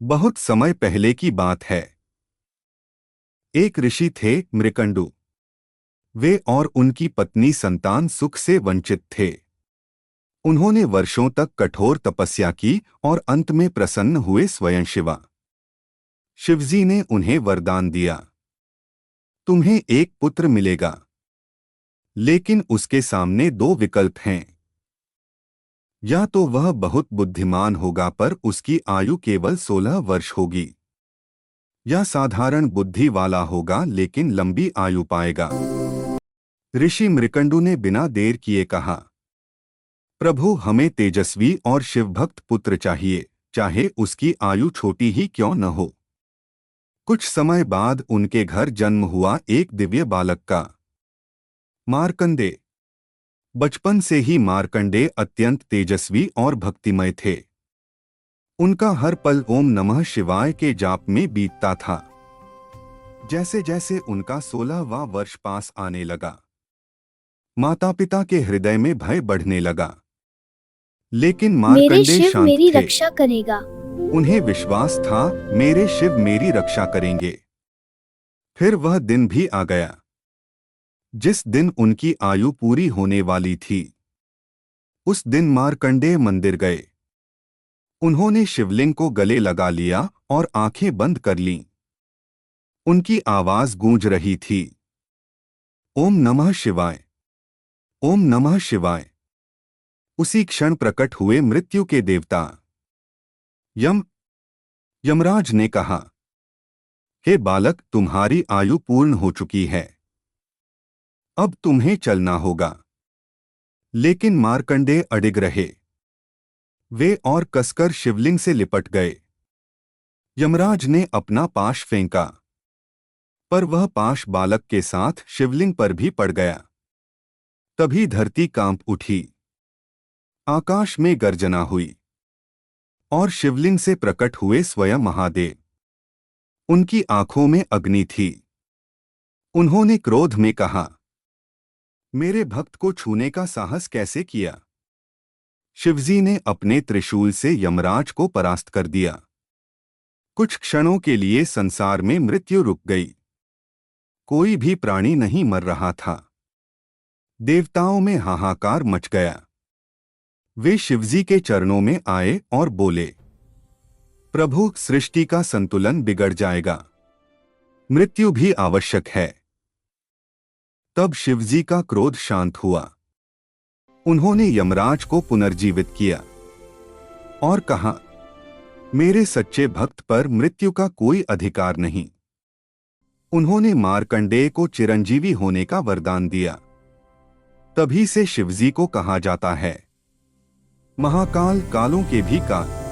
बहुत समय पहले की बात है। एक ऋषि थे मृकंडु। वे और उनकी पत्नी संतान सुख से वंचित थे। उन्होंने वर्षों तक कठोर तपस्या की और अंत में प्रसन्न हुए स्वयं शिवा। शिवजी ने उन्हें वरदान दिया, तुम्हें एक पुत्र मिलेगा, लेकिन उसके सामने दो विकल्प हैं। या तो वह बहुत बुद्धिमान होगा पर उसकी आयु केवल 16 वर्ष होगी, या साधारण बुद्धि वाला होगा लेकिन लंबी आयु पाएगा। ऋषि मृकंडु ने बिना देर किए कहा, प्रभु हमें तेजस्वी और शिवभक्त पुत्र चाहिए, चाहे उसकी आयु छोटी ही क्यों न हो। कुछ समय बाद उनके घर जन्म हुआ एक दिव्य बालक का। मार्कंडे। बचपन से ही मार्कंडे अत्यंत तेजस्वी और भक्तिमय थे। उनका हर पल ओम नमः शिवाय के जाप में बीतता था। जैसे जैसे उनका 16वां वर्ष पास आने लगा, माता पिता के हृदय में भय बढ़ने लगा। लेकिन मेरे मार्कंडे शिव शांत मेरी थे। रक्षा करेगा। उन्हें विश्वास था, मेरे शिव मेरी रक्षा करेंगे। फिर वह दिन भी आ गया जिस दिन उनकी आयु पूरी होने वाली थी। उस दिन मार्कंडेय मंदिर गए। उन्होंने शिवलिंग को गले लगा लिया और आंखें बंद कर लीं। उनकी आवाज गूंज रही थी, ओम नमः शिवाय, ओम नमः शिवाय। उसी क्षण प्रकट हुए मृत्यु के देवता। यम। यमराज ने कहा, हे बालक, तुम्हारी आयु पूर्ण हो चुकी है, अब तुम्हें चलना होगा। लेकिन मार्कंडेय अडिग रहे। वे और कसकर शिवलिंग से लिपट गए। यमराज ने अपना पाश फेंका, पर वह पाश बालक के साथ शिवलिंग पर भी पड़ गया। तभी धरती कांप उठी, आकाश में गर्जना हुई और शिवलिंग से प्रकट हुए स्वयं महादेव। उनकी आंखों में अग्नि थी। उन्होंने क्रोध में कहा, मेरे भक्त को छूने का साहस कैसे किया। शिवजी ने अपने त्रिशूल से यमराज को परास्त कर दिया। कुछ क्षणों के लिए संसार में मृत्यु रुक गई। कोई भी प्राणी नहीं मर रहा था। देवताओं में हाहाकार मच गया। वे शिवजी के चरणों में आए और बोले, प्रभु, सृष्टि का संतुलन बिगड़ जाएगा, मृत्यु भी आवश्यक है। तब शिवजी का क्रोध शांत हुआ। उन्होंने यमराज को पुनर्जीवित किया और कहा, मेरे सच्चे भक्त पर मृत्यु का कोई अधिकार नहीं। उन्होंने मार्कंडेय को चिरंजीवी होने का वरदान दिया। तभी से शिवजी को कहा जाता है महाकाल, कालों के भी काल।